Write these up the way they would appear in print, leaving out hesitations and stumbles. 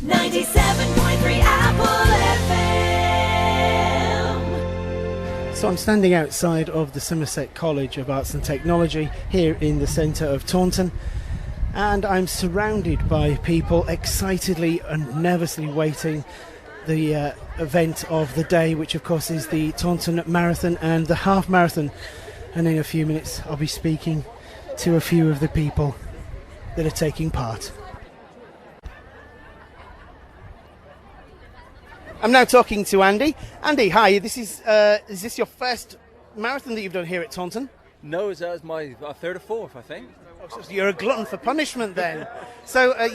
97.3 Apple FM. So I'm standing outside of the Somerset College of Arts and Technology here in the centre of Taunton, and I'm surrounded by people excitedly and nervously waiting the event of the day, which of course is the Taunton Marathon and the half marathon. And in a few minutes I'll be speaking to a few of the people that are taking part. I'm now talking to Andy. Andy, hi. This is this your first marathon that you've done here at Taunton? No, that was my third or fourth, I think. Oh, so you're a glutton for punishment then. So I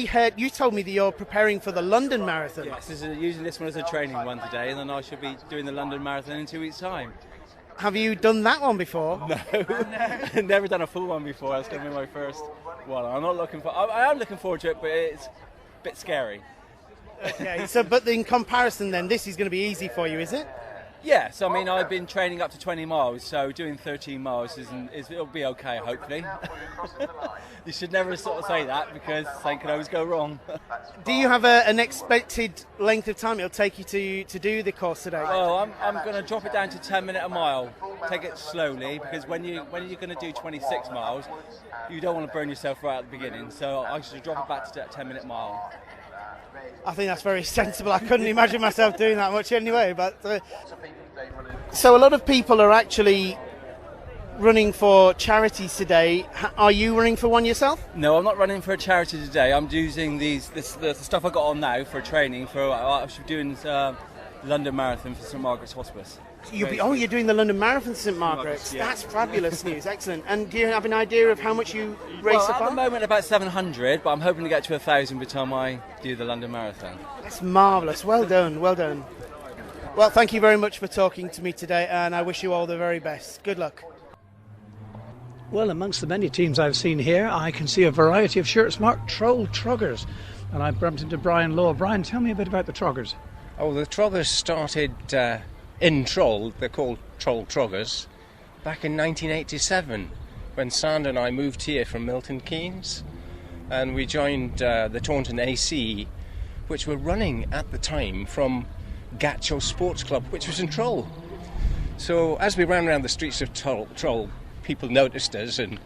heard you told me that you're preparing for the London Marathon. Yes, using this one as a training one today, and then I should be doing the London Marathon in 2 weeks' time. Have you done that one before? No, never done a full one before. That's going to be my first one. I am looking forward to it, but it's a bit scary. Okay, but in comparison then, this is going to be easy for you, is it? Yes, I mean, I've been training up to 20 miles, so doing 13 miles it'll be okay, hopefully. You should never sort of say that, because something can always go wrong. Do you have an expected length of time it'll take you to do the course today? Well, I'm going to drop it down to 10 minutes a mile. Take it slowly, because when you're going to do 26 miles, you don't want to burn yourself right at the beginning, so I should drop it back to that 10-minute mile. I think that's very sensible. I couldn't imagine myself doing that much anyway. But so a lot of people are actually running for charities today. Are you running for one yourself? No, I'm not running for a charity today. I'm using the stuff I got on now for training. I should be doing London Marathon for St Margaret's Hospice. You're doing the London Marathon for St Margaret's. Yeah. That's fabulous news. Excellent. And do you have an idea of how much you raise Well, so at far? the moment about 700, but I'm hoping to get to 1,000 by the time I do the London Marathon. That's marvellous. Well done. Well done. Well, thank you very much for talking to me today, and I wish you all the very best. Good luck. Well, amongst the many teams I've seen here, I can see a variety of shirts marked Troll Troggers. And I've bumped into Brian Law. Brian, tell me a bit about the Troggers. Oh, the Troggers started in Troll. They're called Troll Troggers back in 1987 when Sandra and I moved here from Milton Keynes, and we joined the Taunton AC, which were running at the time from Gatcho Sports Club, which was in Troll. So as we ran around the streets of Troll, people noticed us, and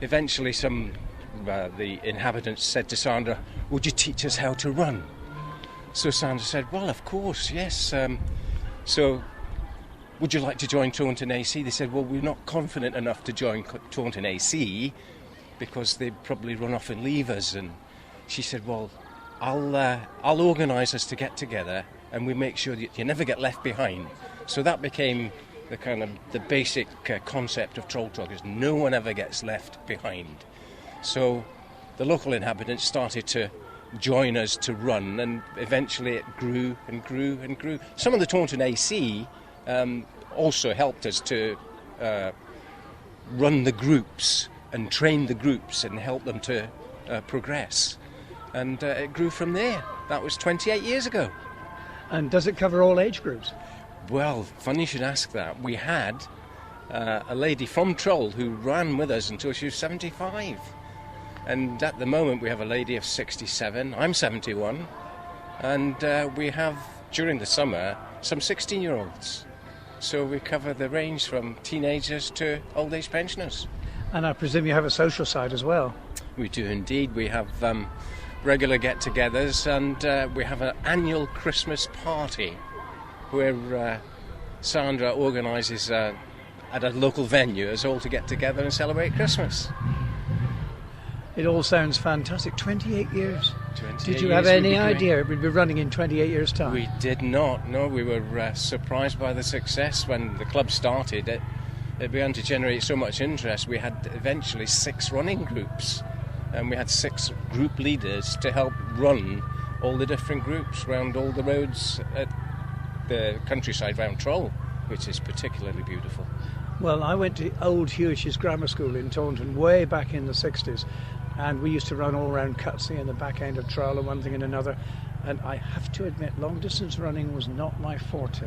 eventually the inhabitants said to Sandra, "Would you teach us how to run?" So Sandra said, "Well, of course, yes. So would you like to join Taunton AC?" They said, "Well, we're not confident enough to join Taunton AC because they'd probably run off and leave us." And she said, "Well, I'll organise us to get together, and we make sure that you never get left behind." So that became the basic concept of Troll Troggers. No one ever gets left behind. So the local inhabitants started to join us to run, and eventually it grew and grew and grew. Some of the Taunton AC also helped us to run the groups and train the groups and help them to progress. And it grew from there. That was 28 years ago. And does it cover all age groups? Well, funny you should ask that. We had a lady from Troll who ran with us until she was 75. And at the moment we have a lady of 67, I'm 71, and we have, during the summer, some 16-year-olds. So we cover the range from teenagers to old age pensioners. And I presume you have a social side as well. We do indeed. We have regular get-togethers, and we have an annual Christmas party where Sandra organises at a local venue us all to get together and celebrate Christmas. It all sounds fantastic. 28 years. 28 Did you years have any we've been idea it would be running in 28 years' time? We did not. No, we were surprised by the success when the club started. It began to generate so much interest. We had eventually 6 running groups, and we had 6 group leaders to help run all the different groups around all the roads at the countryside around Troll, which is particularly beautiful. Well, I went to Old Hewish's Grammar School in Taunton way back in the 60s, and we used to run all around Cutsey and the back end of Troll and one thing and another, and I have to admit long distance running was not my forte.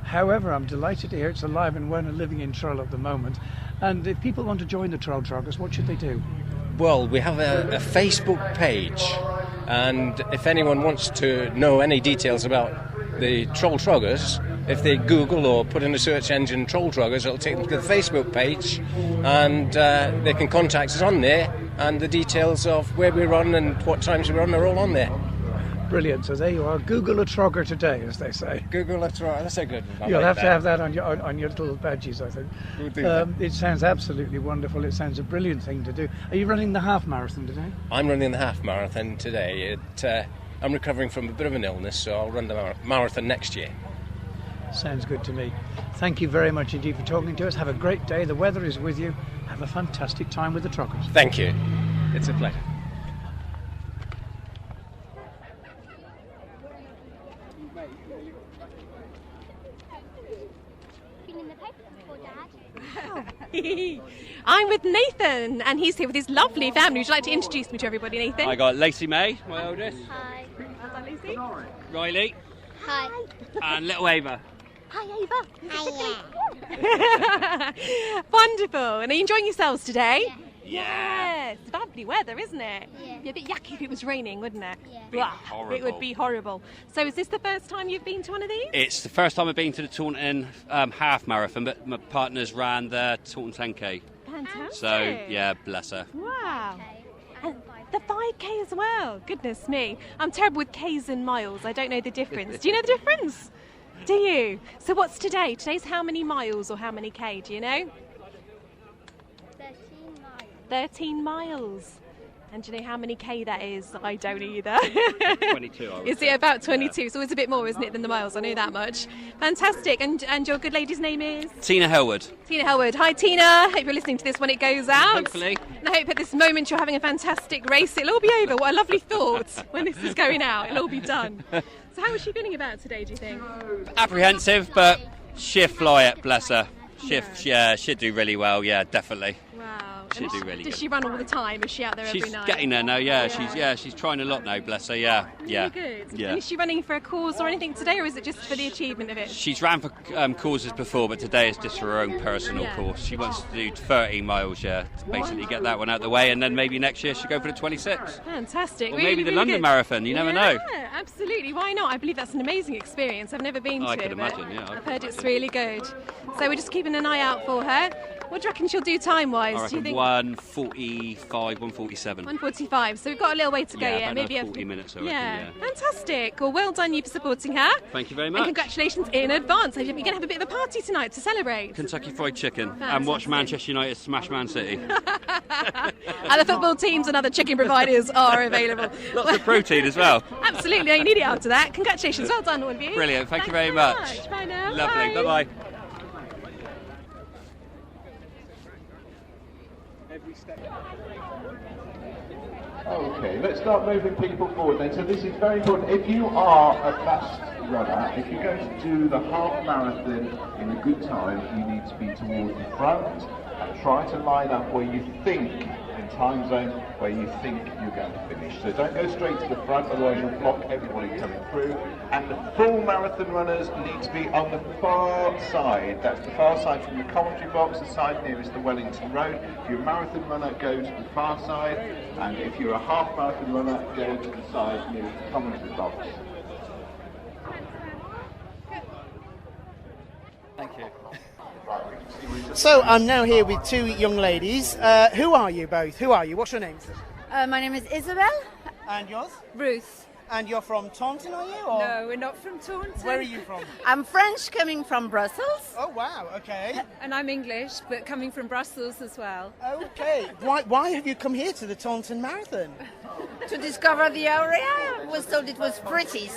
However, I'm delighted to hear it's alive and well and living in Troll at the moment. And if people want to join the Troll Troggers, what should they do? Well, we have a Facebook page, And if anyone wants to know any details about the Troll Troggers, if they Google or put in a search engine Troll Troggers, it'll take them to the Facebook page, and they can contact us on there, and the details of where we run and what times we run are all on there. Brilliant. So there you are. Google a Trogger today, as they say. Google a Trogger. That's a good one. You'll have to have that on your little badges, I think. We'll do that. It sounds absolutely wonderful. It sounds a brilliant thing to do. Are you running the half marathon today? I'm running the half marathon today. I'm recovering from a bit of an illness, so I'll run the marathon next year. Sounds good to me. Thank you very much indeed for talking to us. Have a great day. The weather is with you. Have a fantastic time with the Troggers. Thank you. It's a pleasure. I'm with Nathan, and he's here with his lovely family. Would you like to introduce me to everybody, Nathan? I got Lacey May, my oldest. Hi. Hi, Lucy. Riley. Hi. And little Ava. Hi, Ava. Hiya. Wonderful. And are you enjoying yourselves today? Yeah. Yes. It's lovely weather, isn't it? Yeah. Be a bit yucky if it was raining, wouldn't it? Yeah. Be Blah. horrible. It would be horrible. So is this the first time you've been to one of these? It's the first time I've been to the Taunton half marathon, but my partner's ran the Taunton 10K. Fantastic. So, yeah, bless her. Wow. Okay. And the 5K as well. Goodness me. I'm terrible with Ks and miles. I don't know the difference. Do you know the difference? Do you? So what's today? Today's how many miles or how many K? Do you know? 13 miles. 13 miles. And do you know how many K that is? I don't either. 22, I would Is say. it about 22? So it's a bit more, isn't it, than the miles? I know that much. Fantastic. And your good lady's name is? Tina Hellwood. Tina Hellwood. Hi, Tina. Hope you're listening to this when it goes out. Hopefully. And I hope at this moment you're having a fantastic race. It'll all be over. What a lovely thought when this is going out. It'll all be done. So how is she feeling about today, do you think? Apprehensive, but she'll fly it, bless her. Yeah, she'll do really well, yeah, definitely. Wow. She'll And do really Does good. she run all the time? Is she out there She's every night? getting there now, yeah. She's trying a lot now, bless her, yeah. Really good. Yeah. And is she running for a cause or anything today, or is it just for the achievement of it? She's ran for causes before, but today is just for her own personal Yeah. course. She wants to do 13 miles, yeah, to basically get that one out the way, and then maybe next year she'll go for the 26. Fantastic. Or really, maybe the really London good. Marathon, you never know. Yeah, absolutely. Why not? I believe that's an amazing experience. I've never been to I it. could but imagine, yeah, I I've could heard it's imagine. really good. So we're just keeping an eye out for her. What do you reckon she'll do time-wise? I Do you reckon think 1:45, 1:47. 1:45. So we've got a little way to go. Yeah, Yeah, about maybe another 40 minutes, I reckon, yeah. yeah. Fantastic. Well, well done you for supporting her. Thank you very And much. congratulations in advance. You're going to have a bit of a party tonight to celebrate. Kentucky Fried Chicken and watch Fantastic. Manchester United smash Man City. Other football teams and other chicken providers are available. Lots of protein as well. Absolutely, you need it after that. Congratulations, well done all of you. Brilliant, thank you Thanks very so much. Bye now. Lovely, bye-bye. Okay, let's start moving people forward then. So this is very important. If you are a fast runner, if you're going to do the half marathon in a good time, you need to be towards the front and try to line up where you think, in time zone, where you think you're going to finish. So don't go straight to the front, otherwise you'll block everybody coming through. And the full marathon runners need to be on the far side. That's the far side from the commentary box, the side nearest the Wellington Road. If you're a marathon runner, go to the far side. And if you're a half marathon runner, go to the side nearest the commentary box. Thank you. So I'm now here with two young ladies. Who are you both? Who are you? What's your name? My name is Isabel. And yours? Ruth. And you're from Taunton, are you? Or No, we're not from Taunton. where are you from? I'm French, coming from Brussels. Oh wow, okay. And I'm English, but coming from Brussels as well. Okay. Why have you come here to the Taunton Marathon? To discover the area, I was told it was pretty,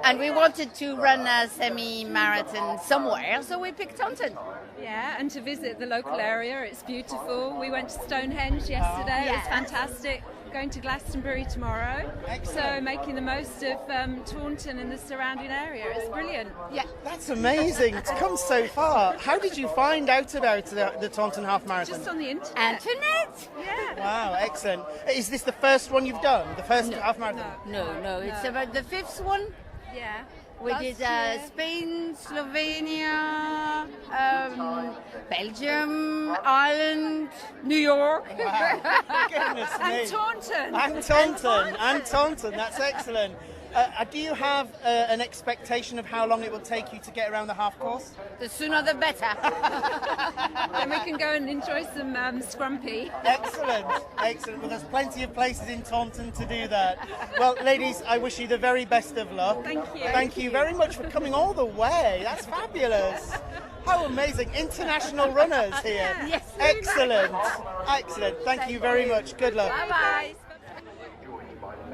and we wanted to run a semi-marathon somewhere, so we picked Taunton. Yeah, and to visit the local area, it's beautiful. We went to Stonehenge yesterday, it was fantastic. Going to Glastonbury tomorrow, so making the most of Taunton and the surrounding area. It's brilliant. Yeah, That's amazing. To come so far. How did you find out about the Taunton Half Marathon? Just on the internet. Antoinette? Yeah. Wow, excellent. Is this the first one you've done? The first half marathon? No, it's about the fifth one. Yeah. We did Spain, Slovenia, Belgium, Ireland, New York. Goodness me. And Taunton, that's excellent. Do you have an expectation of how long it will take you to get around the half course? The sooner the better. Then we can go and enjoy some scrumpy. Excellent. Well, there's plenty of places in Taunton to do that. Well, ladies, I wish you the very best of luck. Thank you. Thank you very much for coming all the way. That's fabulous. How amazing. International runners here. Yes. Excellent. Thank you very much. Good luck. Bye-bye.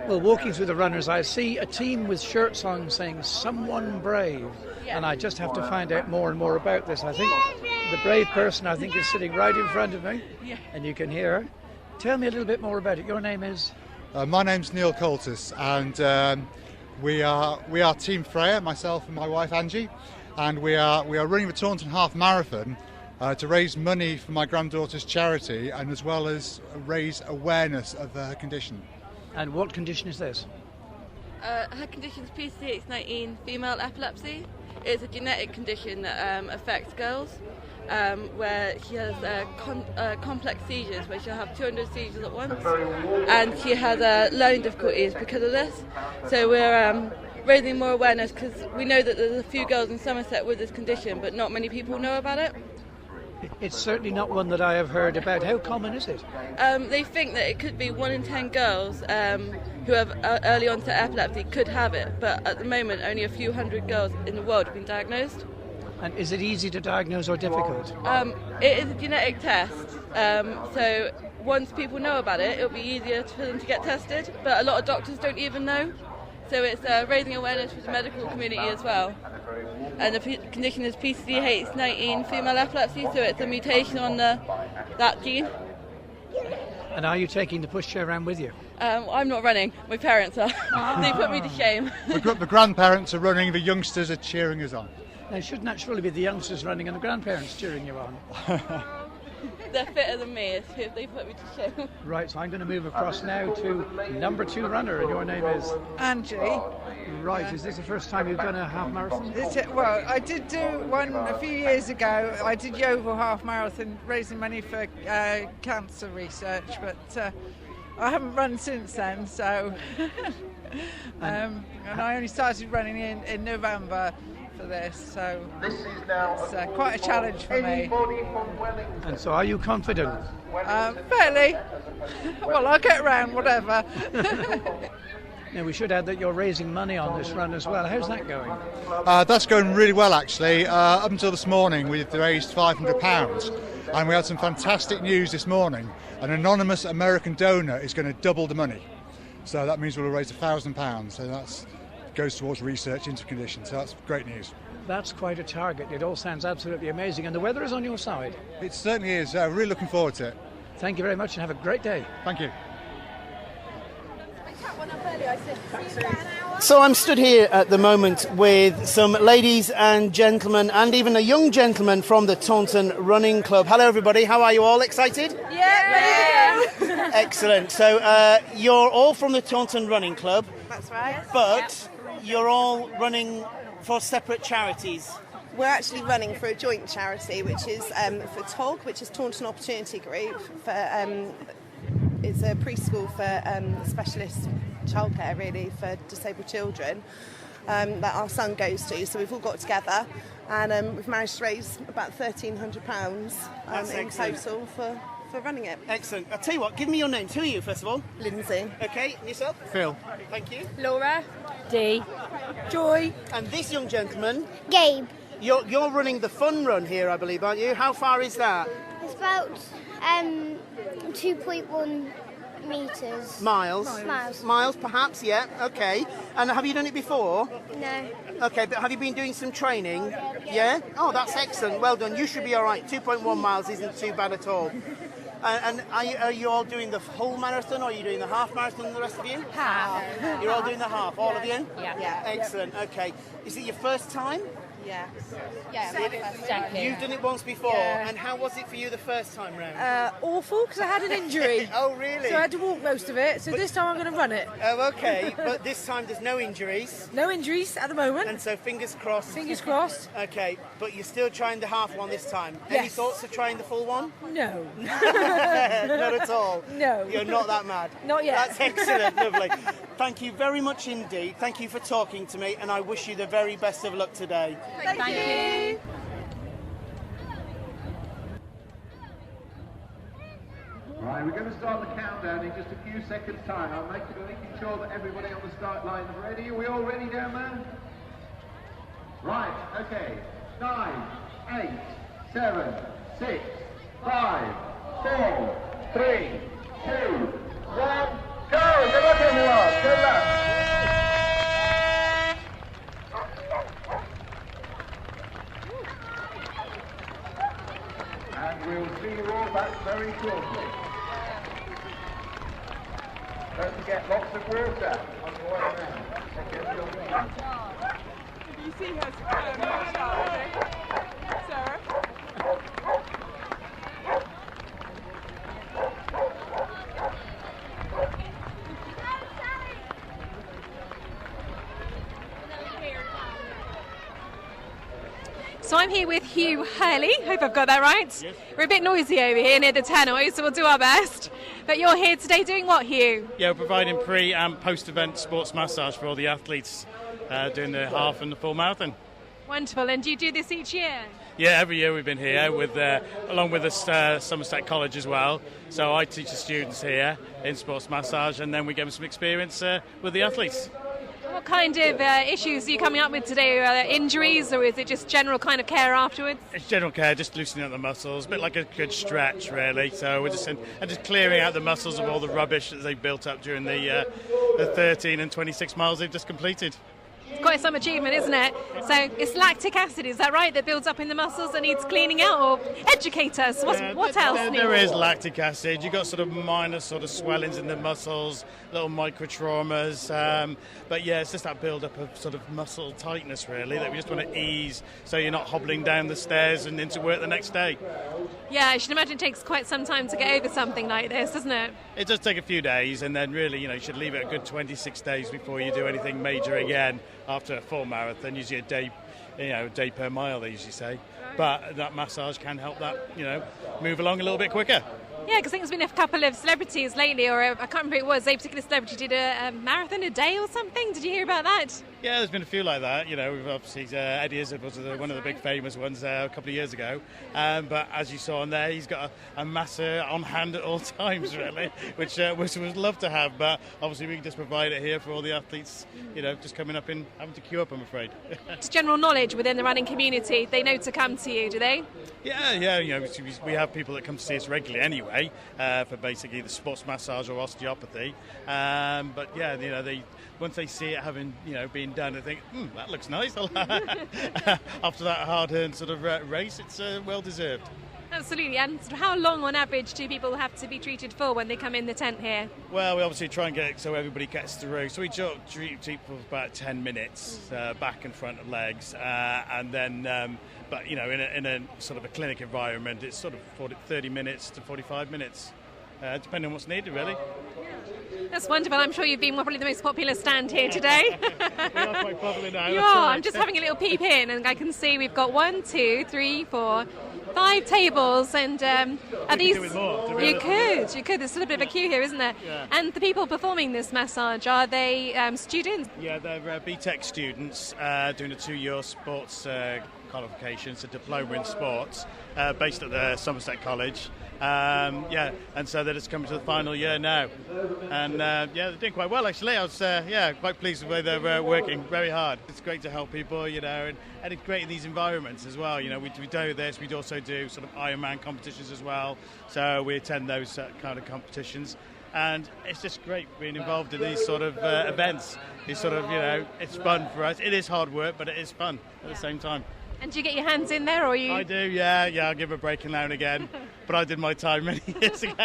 Well, walking through the runners, I see a team with shirts on saying "Someone Brave," and I just have to find out more and more about this. I think the brave person, I think, is sitting right in front of me, and you can hear her. Tell me a little bit more about it. Your name is? My name's Neil Coultis, and we are Team Freya, myself and my wife Angie, and we are running the Taunton Half Marathon to raise money for my granddaughter's charity, and as well as raise awareness of her condition. And what condition is this? Her condition is PCH19 female epilepsy. It's a genetic condition that affects girls, where she has complex seizures, where she'll have 200 seizures at once, and she has learning difficulties because of this. So we're raising more awareness because we know that there's a few girls in Somerset with this condition, but not many people know about it. It's certainly not one that I have heard about. How common is it? They think that it could be 1 in 10 girls who have early onset epilepsy could have it, but at the moment only a few hundred girls in the world have been diagnosed. And is it easy to diagnose or difficult? It is a genetic test, so once people know about it, it'll be easier for them to get tested, but a lot of doctors don't even know. So it's raising awareness with the medical community as well. And the condition is PCH19 female epilepsy, so it's a mutation on that gene. And are you taking the pushchair around with you? I'm not running, my parents are. They put me to shame. The grandparents are running, the youngsters are cheering us on. Now, shouldn't that surely be the youngsters running and the grandparents cheering you on? They're fitter than me, if they put me to shame. Right, so I'm going to move across now to number 2 runner, and your name is? Angie. Right, is this the first time you've done a half marathon? Well, I did do one a few years ago. I did Yeovil half marathon, raising money for cancer research, but I haven't run since then, so... and I only started running in November for this, so it's quite a challenge for me. And so are you confident? Fairly. Well, I'll get around, whatever. Now, we should add that you're raising money on this run as well. How's that going? That's going really well, actually. Up until this morning, we've raised £500, and we had some fantastic news this morning. An anonymous American donor is going to double the money. So that means we'll raise £1,000, so that goes towards research into conditions. So that's great news. That's quite a target. It all sounds absolutely amazing, and the weather is on your side. It certainly is. Really looking forward to it. Thank you very much, and have a great day. Thank you. So I'm stood here at the moment with some ladies and gentlemen, and even a young gentleman from the Taunton Running Club. Hello everybody, how are you all? Excited? Yeah! Excellent. So you're all from the Taunton Running Club. That's right. But you're all running for separate charities. We're actually running for a joint charity, which is for TOG, which is Taunton Opportunity Group. It's a preschool for specialist childcare, really, for disabled children that our son goes to. So we've all got together and we've managed to raise about £1,300 in total for running it. Excellent. I'll tell you what, give me your names. Who are you, first of all? Lindsay. Okay, and yourself? Phil. Thank you. Laura. Dee. Joy. And this young gentleman? Gabe. You're running the fun run here, I believe, aren't you? How far is that? It's about 2.1 metres. Miles, perhaps, yeah. Okay. And have you done it before? No. Okay, but have you been doing some training? Yeah? Oh, that's excellent. Well done. You should be all right. 2.1 miles isn't too bad at all. And are you all doing the whole marathon, or are you doing the half marathon, the rest of you? Half. You're all doing the half, all of you? Yeah. Excellent. Okay. Is it your first time? Yeah. Yeah, my first decade. You've done it once before, Yeah. and how was it for you the first time round? Awful, because I had an injury. Oh, really? So I had to walk most of it. So this time I'm going to run it. Oh, okay, but this time there's no injuries. No injuries at the moment. And so fingers crossed. Fingers crossed. Okay, but you're still trying the half one this time. Any Yes. thoughts of trying the full one? No. Not at all. No. You're not that mad. Not yet. That's excellent, lovely. Thank you very much indeed. Thank you for talking to me, and I wish you the very best of luck today. Thank you. Right, we're going to start the countdown in just a few seconds' time. I'm making sure that everybody on the start line is ready. Are we all ready down there? Right, okay. 9, 8, 7, 6, 5, 4, 3, 2, 1, go! Good luck, everyone! Good luck! And we'll see you all back very shortly. Don't forget lots of water on the way around. Did you see her Sarah? So I'm here with Hugh Hurley. Hope I've got that right. Yes. We're a bit noisy over here near the tannoy, so we'll do our best. But you're here today doing what, Hugh? Yeah, we're providing pre- and post-event sports massage for all the athletes doing the half and the full marathon. Wonderful. And do you do this each year? Yeah, every year we've been here with, along with the Somerset College as well. So I teach the students here in sports massage, and then we give them some experience with the athletes. What kind of issues are you coming up with today? Are there injuries, or is it just general kind of care afterwards? It's general care, just loosening up the muscles, a bit like a good stretch, really. So we're just clearing out the muscles of all the rubbish that they've built up during the 13 and 26 miles they've just completed. It's quite some achievement, isn't it? So it's lactic acid, is that right, that builds up in the muscles and needs cleaning out? Or educate us, what else? There is lactic acid. You've got sort of minor sort of swellings in the muscles, little micro traumas. But yeah, it's just that build-up of sort of muscle tightness, really, that we just want to ease so you're not hobbling down the stairs and into work the next day. Yeah, I should imagine it takes quite some time to get over something like this, doesn't it? It does take a few days, and then really, you should leave it a good 26 days before you do anything major again after a full marathon. Usually a day per mile, they usually say. But that massage can help that, move along a little bit quicker. Yeah, because I think there's been a couple of celebrities lately, or I can't remember who it was, a particular celebrity did a marathon a day or something. Did you hear about that? Yeah, there's been a few like that. We've obviously Eddie Isabel was one of the big famous ones a couple of years ago. But as you saw on there, he's got a masser on hand at all times, really, which we'd love to have. But obviously, we can just provide it here for all the athletes, just coming up and having to queue up, I'm afraid. It's general knowledge within the running community. They know to come to you, do they? Yeah. We have people that come to see us regularly anyway for basically the sports massage or osteopathy. But yeah, they once they see it having been done, they think, that looks nice. After that hard-earned sort of race, it's well deserved. Absolutely. And how long on average do people have to be treated for when they come in the tent here? Well, we obviously try and get it so everybody gets through. So we treat people for about 10 minutes, back and front of legs, and then, but in a sort of a clinic environment, it's sort of 30 minutes to 45 minutes, depending on what's needed, really. That's wonderful. I'm sure you've been probably the most popular stand here today. We are quite popular now. You are. I'm just having a little peep in, and I can see we've got 1, 2, 3, 4, 5 tables, and are these? Could do with more, you could. There's still a bit of a queue here, isn't there? Yeah. And the people performing this massage, are they students? Yeah, they're BTEC students doing a 2-year sports qualification, so diploma in sports, based at the Somerset College. And so they're just coming to the final year now, and they're doing quite well, actually. I was quite pleased with the way they're working very hard. It's great to help people, and it's great in these environments as well. We do this, we also do sort of Ironman competitions as well, so we attend those kind of competitions, and it's just great being involved in these sort of events. It's sort of, it's fun for us. It is hard work, but it is fun at the same time. And do you get your hands in there, or are you? I do, yeah. I'll give a break now and again. But I did my time many years ago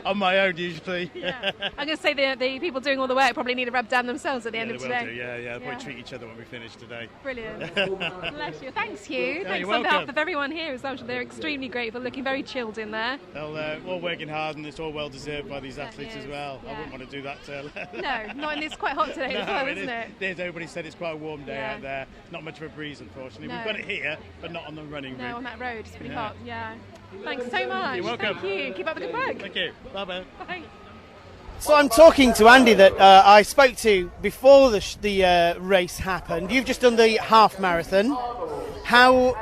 on my own usually. Yeah. I'm going to say the people doing all the work probably need a rub down themselves at the end of today. Yeah. We'll treat each other when we finish today. Brilliant. Bless you. Thanks, Hugh. Yeah, Thanks on behalf of everyone here as well. They're extremely grateful, looking very chilled in there. They're all working hard, and it's all well deserved by these athletes as well. Yeah. I wouldn't want to do that. No, not in this quite hot today as well, isn't it? Everybody said it's quite a warm day out there. Not much of a breeze, unfortunately. No. We've got it here, but not on the running route. No, on that road. It's pretty hot. Yeah. Thanks so much. You're welcome. Thank you. Keep up the good work. Thank you. Bye-bye. Bye. So I'm talking to Andy that I spoke to before the race happened. You've just done the half marathon. How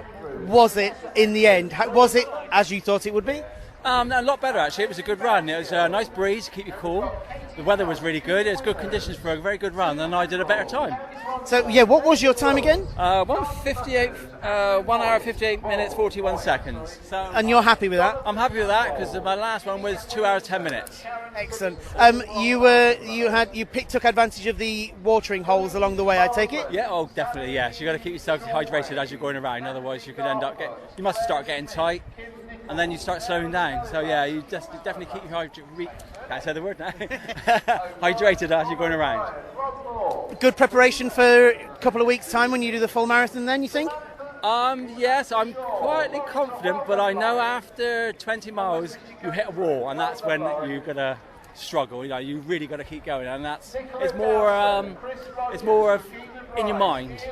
was it in the end? Was it as you thought it would be? A lot better actually. It was a good run. It was a nice breeze, keep you cool. The weather was really good. It was good conditions for a very good run, and I did a better time. So yeah, what was your time again? 1:58, 1 hour 58 minutes 41 seconds. So and you're happy with that? I'm happy with that because my last one was 2 hours 10 minutes. Excellent. You took advantage of the watering holes along the way, I take it? Yeah, oh definitely. Yes, you got to keep yourself hydrated as you're going around. Otherwise, you could end up you must start getting tight, and then you start slowing down. So yeah, you definitely keep your can't say the word now. Hydrated as you're going around. Good preparation for a couple of weeks' time when you do the full marathon. Then you think? Yes, I'm quietly confident, but I know after 20 miles you hit a wall, and that's when you're gonna struggle. You really got to keep going, and it's more of in your mind.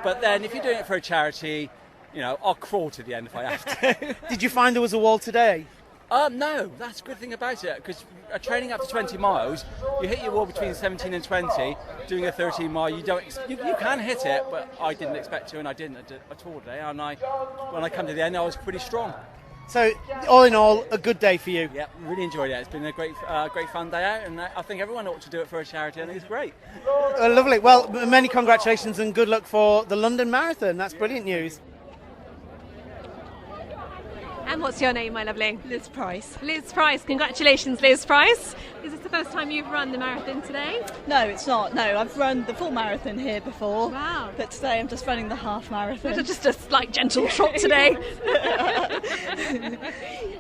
But then if you're doing it for a charity, I'll crawl to the end if I have to. Did you find there was a wall today? No, that's a good thing about it, because training up to 20 miles, you hit your wall between 17 and 20. Doing a 13 mile, you can hit it, but I didn't expect to, and I didn't at all today. And when I come to the end, I was pretty strong. So, all in all, a good day for you. Yeah, really enjoyed it. It's been a great fun day out, and I think everyone ought to do it for a charity. I think it's great. Lovely. Well, many congratulations and good luck for the London Marathon. That's brilliant news. And what's your name, my lovely? Liz Price. Liz Price. Congratulations, Liz Price. Is this the first time you've run the marathon today? No, it's not. No, I've run the full marathon here before. Wow. But today I'm just running the half marathon. Just a slight gentle trot today.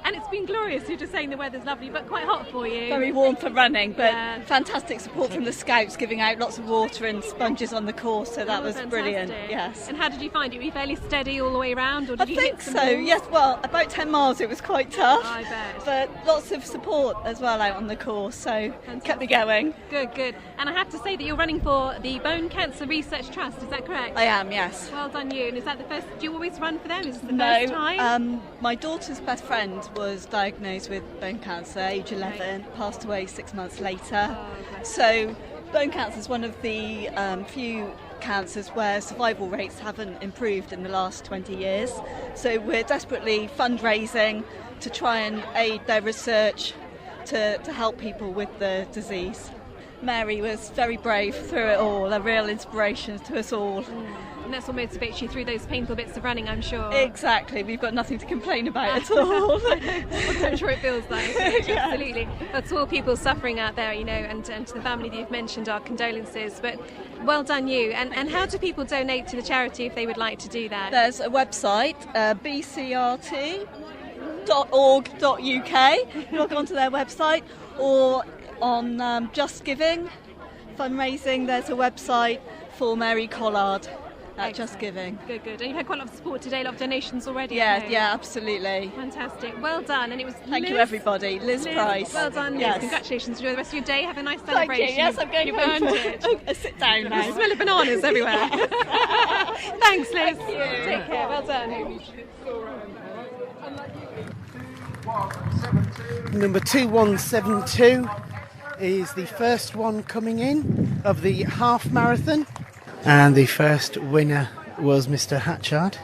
And it's been glorious. You're just saying the weather's lovely, but quite hot for you. Very warm for running, but fantastic support from the scouts, giving out lots of water and sponges on the course, so that was fantastic. Brilliant. Yes. And how did you find it? Were you fairly steady all the way around, or did I you think hit some so. walls? Yes. Well, about 10 miles it was quite tough. I bet. But lots of support as well out on the course, so kept me going. Good. And I have to say that you're running for the Bone Cancer Research Trust. Is that correct? I am. Yes. Well done, you. And is that the first? Do you always run for them? Is this the No, first time? my daughter's best friend was diagnosed with bone cancer, age 11, passed away 6 months later. So bone cancer is one of the few cancers where survival rates haven't improved in the last 20 years. So we're desperately fundraising to try and aid their research to help people with the disease. Mary was very brave through it all, a real inspiration to us all. And that's what motivates you through those painful bits of running, I'm sure. Exactly, we've got nothing to complain about at all. I'm sure it feels like. Yeah. Absolutely. That's all people suffering out there, and to the family that you've mentioned, our condolences. But well done you. And how do people donate to the charity if they would like to do that? There's a website, bcrt.org.uk. Log on to their website, or on Just Giving fundraising, there's a website for Mary Collard at Just Giving. Good. And you've had quite a lot of support today, a lot of donations already. Yeah, absolutely. Fantastic. Well done. And it was Thank you, everybody. Liz Price. Well done, Liz. Yes. Congratulations. Enjoy the rest of your day. Have a nice celebration. Thank you. Yes, I'm going You've home. earned it. Sit down now. The smell of bananas everywhere. Thanks, Liz. Thank you. Take care. Well done. Number 2172 is the first one coming in of the half marathon, and the first winner was Mr. Hatchard.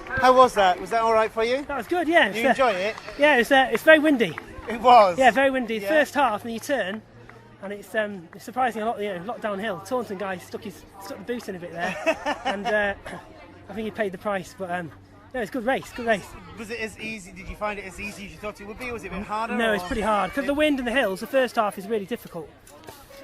How was that? Was that all right for you? That was good, yeah. Did you enjoy it? Yeah, it's very windy. It was? Yeah, very windy. Yeah. First half, and then you turn, and it's surprisingly a lot downhill. Taunton guy stuck the boot in a bit there, and I think he paid the price, but no, it's a good race. Was it as easy? Did you find it as easy as you thought it would be? Was it a bit harder? No, it's pretty hard because the wind and the hills. The first half is really difficult,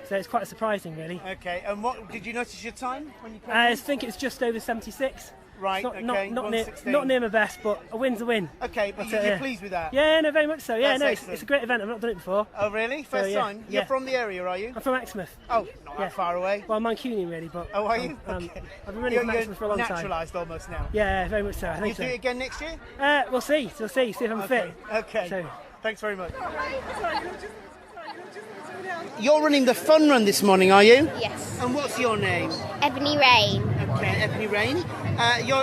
So it's quite surprising, really. Okay, and what did you notice your time when you came? I think it's just over 76. Right, It's okay, not near my best, but a win's a win. Okay, but you're pleased with that? Yeah, no, very much so. Yeah, That's no, excellent. it's a great event. I've not done it before. Oh, really? First time? You're from the area, are you? I'm from Exmouth. Oh, not that far away. Well, I'm Mancunian, really, but... Oh, are you? I've been running from Exmouth for a long time. Naturalised almost now. Yeah, very much so. I Will think you do it again next year? We'll see if I'm fit. Okay. So, thanks very much. You're running the fun run this morning, are you? Yes. And what's your name? Ebony Rain. Okay, Ebony Rain.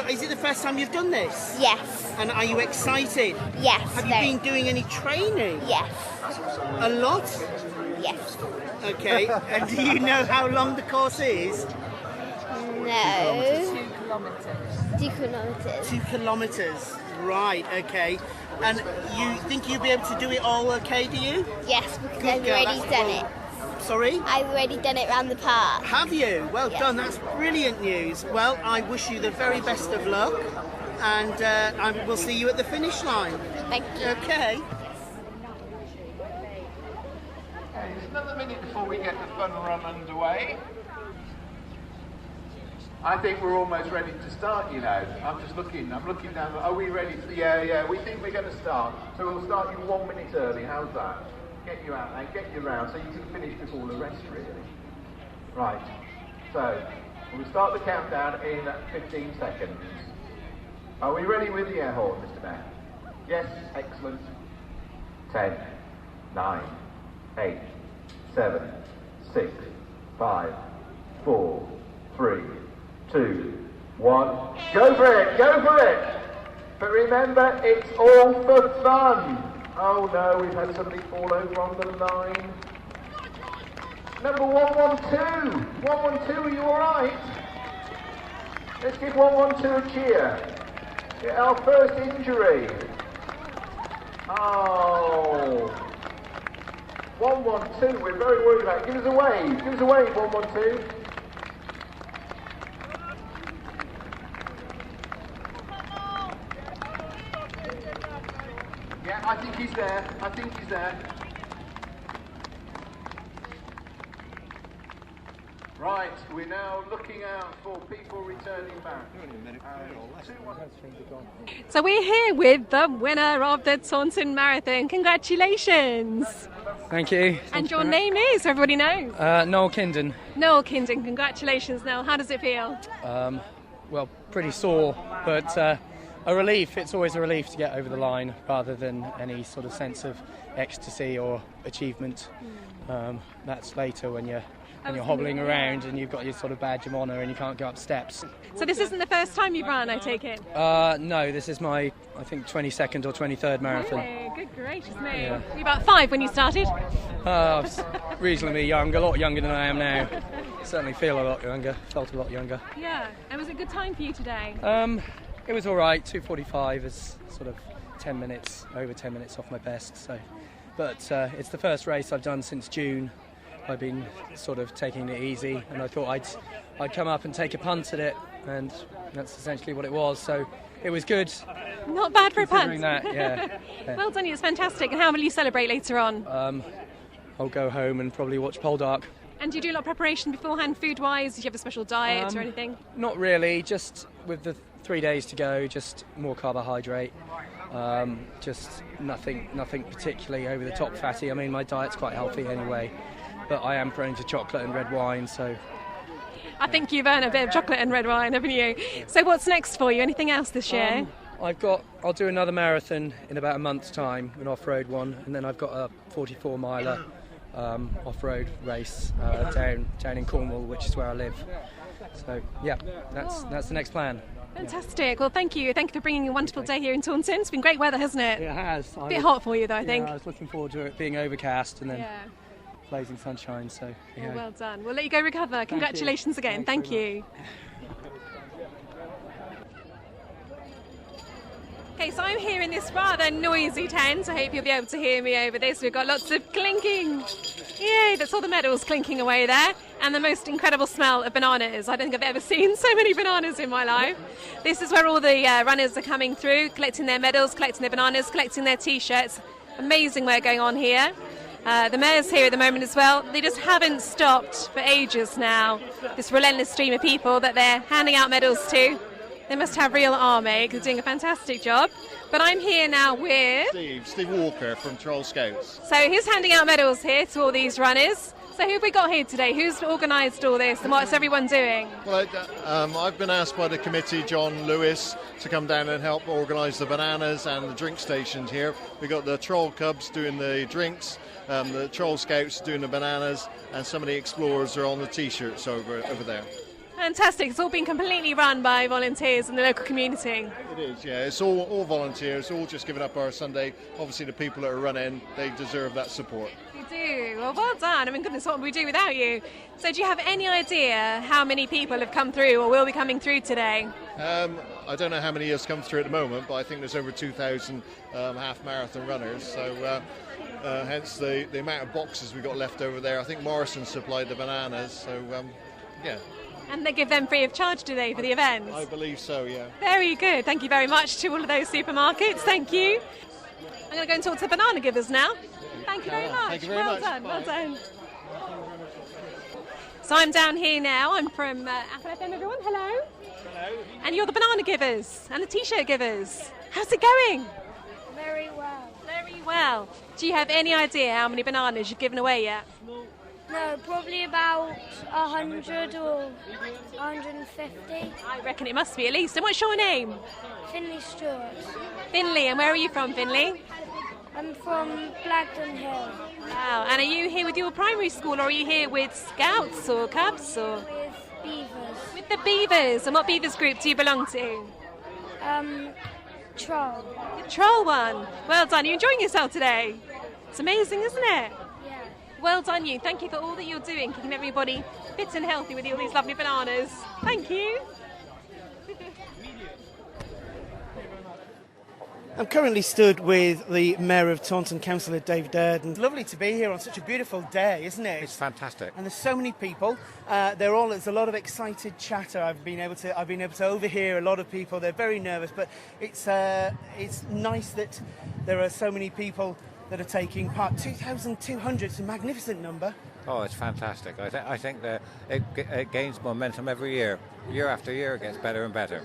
Is it the first time you've done this? Yes. And are you excited? Yes. Have you been doing any training? Yes. A lot? Yes. Okay. And do you know how long the course is? No. 2 kilometres. 2 kilometres. 2 kilometres. Right. Okay. And you think you'll be able to do it all okay? Do you? Yes, because Good I've girl, already that's done well- it. Sorry? I've already done it round the park. Have you? Well Yes. done. That's brilliant news. Well, I wish you the very best of luck, and I will see you at the finish line. Thank you. Okay. It's another minute before we get the fun run underway. I think we're almost ready to start, you know. I'm looking down. Are we ready? Yeah, we think we're going to start. So we'll start you 1 minute early. How's that? Get you out and get you round so you can finish before the rest, really. Right. So we'll start the countdown in 15 seconds. Are we ready with the air horn, Mr. Mayor? Yes, excellent. 10, 9, 8, 7, 6, 5, 4, 3, 2, 1. Go for it! Go for it! But remember, it's all for fun. Oh no, we've had somebody fall over on the line. Number 112. 112, are you all right? Let's give 112 a cheer. Yeah, our first injury. Oh. 112, we're very worried about it. Give us a wave. Give us a wave, 112. Yeah, I think he's there. I think he's there. Right, we're now looking out for people returning back. So we're here with the winner of the Taunton Marathon. Congratulations. Thank you. And your name is, so everybody knows. Noel Kinden. Noel Kinden, congratulations, Noel. How does it feel? Well, pretty sore, but a relief. It's always a relief to get over the line rather than any sort of sense of ecstasy or achievement. That's later when you're hobbling around and you've got your sort of badge of honour and you can't go up steps. So this isn't the first time you've run, I take it? No, this is my, I think, 22nd or 23rd marathon. Really? Good gracious me. Yeah. Were you about 5 when you started? I was reasonably young, a lot younger than I am now. Certainly feel a lot younger, felt a lot younger. Yeah. And was it a good time for you today? It was all right. 2:45 is sort of 10 minutes, over 10 minutes off my best. So, but it's the first race I've done since June. I've been sort of taking it easy, and I thought I'd come up and take a punt at it, and that's essentially what it was. So it was good. Not bad for a punt. Considering that, yeah. Well done, it's fantastic. And how will you celebrate later on? I'll go home and probably watch Pole Dark. And do you do a lot of preparation beforehand, food-wise? Do you have a special diet or anything? Not really. Just with the 3 days to go, just more carbohydrate. Just nothing particularly over the top fatty. I mean, my diet's quite healthy anyway, but I am prone to chocolate and red wine, so. I think you've earned a bit of chocolate and red wine, haven't you? So what's next for you? Anything else this year? I'll do another marathon in about a month's time, an off-road one, and then I've got a 44-miler off-road race down in Cornwall, which is where I live. So yeah, that's the next plan. Fantastic. Well, thank you. Thank you for bringing a wonderful day here in Taunton. It's been great weather, hasn't it? It has. A bit hot for you, though, I think. Yeah, I was looking forward to it being overcast and then blazing sunshine. So yeah. Well done. We'll let you go recover. Congratulations again. Thank you. Okay, so I'm here in this rather noisy tent. I hope you'll be able to hear me over this. We've got lots of clinking. Yay, that's all the medals clinking away there. And the most incredible smell of bananas. I don't think I've ever seen so many bananas in my life. This is where all the runners are coming through, collecting their medals, collecting their bananas, collecting their T-shirts. Amazing work going on here. The mayor's here at the moment as well. They just haven't stopped for ages now. This relentless stream of people that they're handing out medals to. They must have real army because they're doing a fantastic job. But I'm here now with Steve Walker from Troll Scouts. So he's handing out medals here to all these runners. So who have we got here today? Who's organised all this and what's everyone doing? Well, I've been asked by the committee, John Lewis, to come down and help organise the bananas and the drink stations here. We've got the Troll Cubs doing the drinks, the Troll Scouts doing the bananas, and some of the explorers are on the T-shirts over there. Fantastic. It's all been completely run by volunteers in the local community. It is, yeah. It's all volunteers, all just giving up our Sunday. Obviously, the people that are running, they deserve that support. You do. Well done. I mean, goodness, what would we do without you? So do you have any idea how many people have come through or will be coming through today? I don't know how many has come through at the moment, but I think there's over 2,000 half marathon runners. So hence the amount of boxes we got left over there. I think Morrison supplied the bananas. So yeah. And they give them free of charge, do they, for the event? I believe so, yeah. Very good. Thank you very much to all of those supermarkets. Thank you. I'm going to go and talk to the banana givers now. Thank you very much. Thank you very much. Done, well done. So I'm down here now. I'm from Apple FM, everyone. Hello. Hello. And you're the banana givers and the T-shirt givers. How's it going? Very well. Very well. Do you have any idea how many bananas you've given away yet? No, probably about 100 or 150. I reckon it must be at least. And what's your name? Finley Stewart. Finley. And where are you from, Finley? I'm from Blagdon Hill. Wow. And are you here with your primary school or are you here with Scouts or Cubs? Or? With Beavers. With the Beavers. And what Beavers group do you belong to? Troll. The Troll one. Well done. Are you enjoying yourself today? It's amazing, isn't it? Yeah. Well done you. Thank you for all that you're doing, keeping everybody fit and healthy with all these lovely bananas. Thank you. I'm currently stood with the Mayor of Taunton, Councillor Dave Durden. It's lovely to be here on such a beautiful day, isn't it? It's fantastic. And there's so many people. There's a lot of excited chatter. I've been able to overhear a lot of people. They're very nervous, but it's nice that there are so many people that are taking part. 2,200 is a magnificent number. Oh, it's fantastic. I think that it gains momentum every year. Year after year, it gets better and better.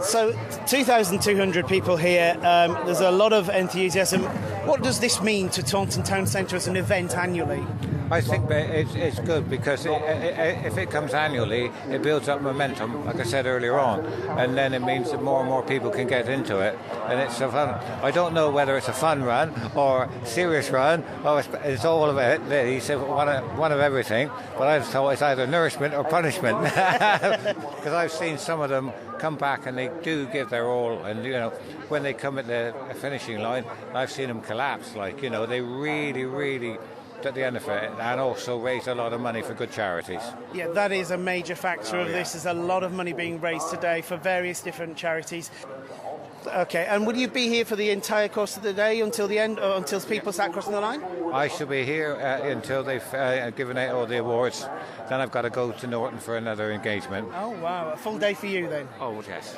So, 2,200 people here. There's a lot of enthusiasm. What does this mean to Taunton Town Centre as an event annually? I think that it's good because if it comes annually, it builds up momentum, like I said earlier on, and then it means that more and more people can get into it, and it's a fun. I don't know whether it's a fun run or serious run, or it's all of it. He said one of everything, but I was told it's either nourishment or punishment, because I've seen some of them come back and they do give their all, and when they come at the finishing line, I've seen them collapse. They really at the end of it, and also raise a lot of money for good charities. Yeah, that is a major factor of this. There's a lot of money being raised today for various different charities. Okay, and will you be here for the entire course of the day until the end, or until people start crossing the line? I shall be here until they've given out all the awards. Then I've got to go to Norton for another engagement. Oh, wow. A full day for you then? Oh, yes.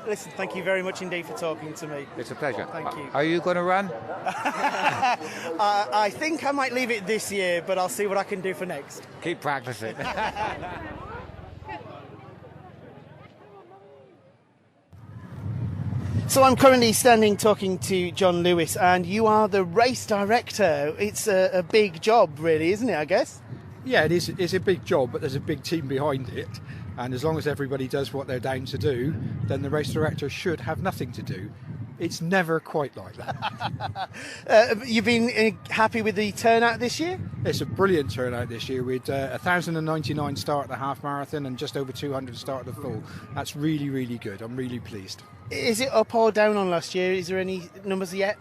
Listen, thank you very much indeed for talking to me. It's a pleasure. Thank you. Are you going to run? I think I might leave it this year, but I'll see what I can do for next. Keep practicing. So I'm currently standing talking to John Lewis, and you are the race director. It's a big job, really, isn't it, I guess? Yeah, it is. It's a big job, but there's a big team behind it. And as long as everybody does what they're down to do, then the race director should have nothing to do. It's never quite like that. You've been happy with the turnout this year? It's a brilliant turnout this year. We had 1,099 start at the half marathon and just over 200 start at the full. That's really, really good. I'm really pleased. Is it up or down on last year? Is there any numbers yet?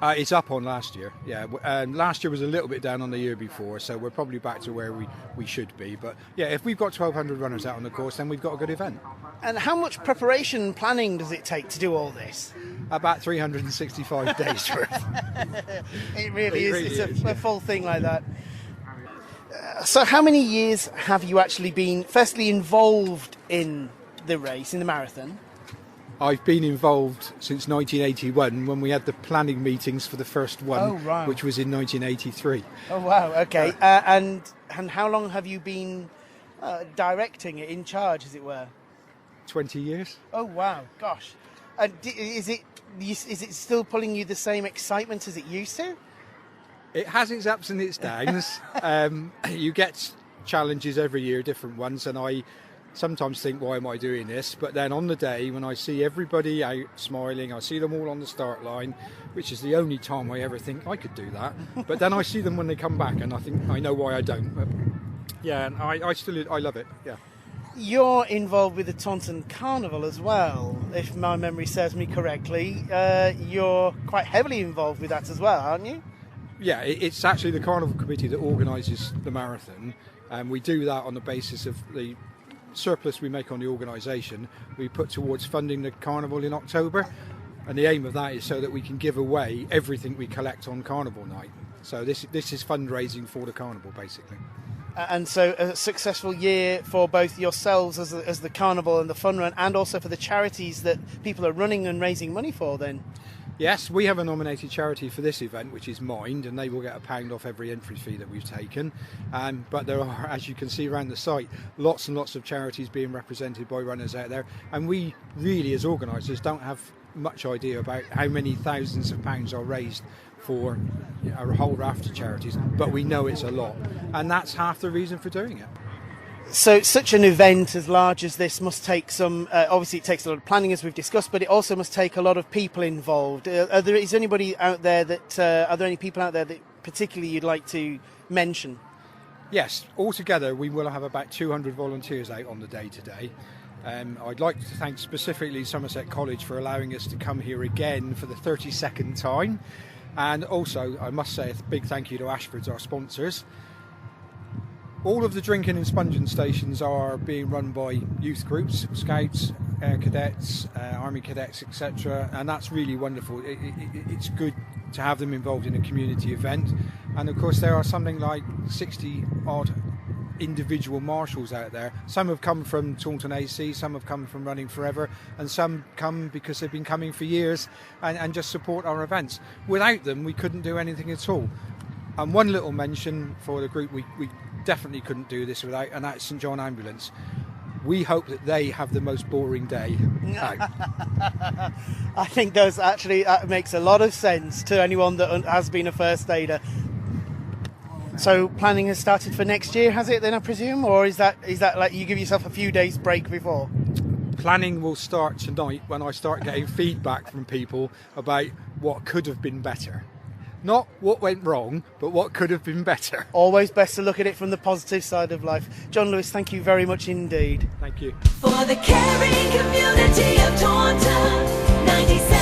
It's up on last year, yeah. Last year was a little bit down on the year before, so we're probably back to where we should be. But yeah, if we've got 1,200 runners out on the course, then we've got a good event. And how much preparation, planning does it take to do all this? About 365 days worth. It really is. It's a full thing like that. So how many years have you actually been, firstly, involved in the race, in the marathon? I've been involved since 1981 when we had the planning meetings for the first one, Oh, wow. which was in 1983. Oh wow, okay. And how long have you been directing it, in charge, as it were? 20 years. Oh wow, gosh. And is it still pulling you the same excitement as it used to? It has its ups and its downs. You get challenges every year, different ones, and I sometimes think, why am I doing this? But then on the day when I see everybody out smiling, I see them all on the start line, which is the only time I ever think I could do that. But then I see them when they come back, and I think I know why I don't. But yeah, and I love it. Yeah. You're involved with the Taunton Carnival as well, if my memory serves me correctly. You're quite heavily involved with that as well, aren't you? Yeah, it's actually the Carnival Committee that organises the marathon, and we do that on the basis of the surplus we make on the organisation. We put towards funding the Carnival in October, and the aim of that is so that we can give away everything we collect on Carnival night. So this is fundraising for the Carnival, basically. And so a successful year for both yourselves as the Carnival and the Fun Run, and also for the charities that people are running and raising money for then. Yes, we have a nominated charity for this event, which is Mind, and they will get £1 off every entry fee that we've taken. But there are, as you can see around the site, lots and lots of charities being represented by runners out there. And we really, as organisers, don't have much idea about how many thousands of pounds are raised for a whole raft of charities, but we know it's a lot. And that's half the reason for doing it. So such an event as large as this must take some, obviously it takes a lot of planning as we've discussed, but it also must take a lot of people involved. Are there any people out there that particularly you'd like to mention? Yes, altogether we will have about 200 volunteers out on the day today. I'd like to thank specifically Somerset College for allowing us to come here again for the 32nd time. And also, I must say a big thank you to Ashford's, our sponsors. All of the drinking and sponging stations are being run by youth groups, Scouts, Air Cadets, Army Cadets, etc. And that's really wonderful. It's good to have them involved in a community event. And of course there are something like 60 odd individual marshals out there. Some have come from Taunton AC, some have come from Running Forever, and some come because they've been coming for years and just support our events. Without them we couldn't do anything at all. And one little mention for the group we definitely couldn't do this without, and that's St John Ambulance. We hope that they have the most boring day out. I think that makes a lot of sense to anyone that has been a first aider. So planning has started for next year, has it then, I presume? Or is that like you give yourself a few days break before? Planning will start tonight when I start getting feedback from people about what could have been better. Not what went wrong, but what could have been better. Always best to look at it from the positive side of life. John Lewis, thank you very much indeed. Thank you. For the caring community of Taunton, 97.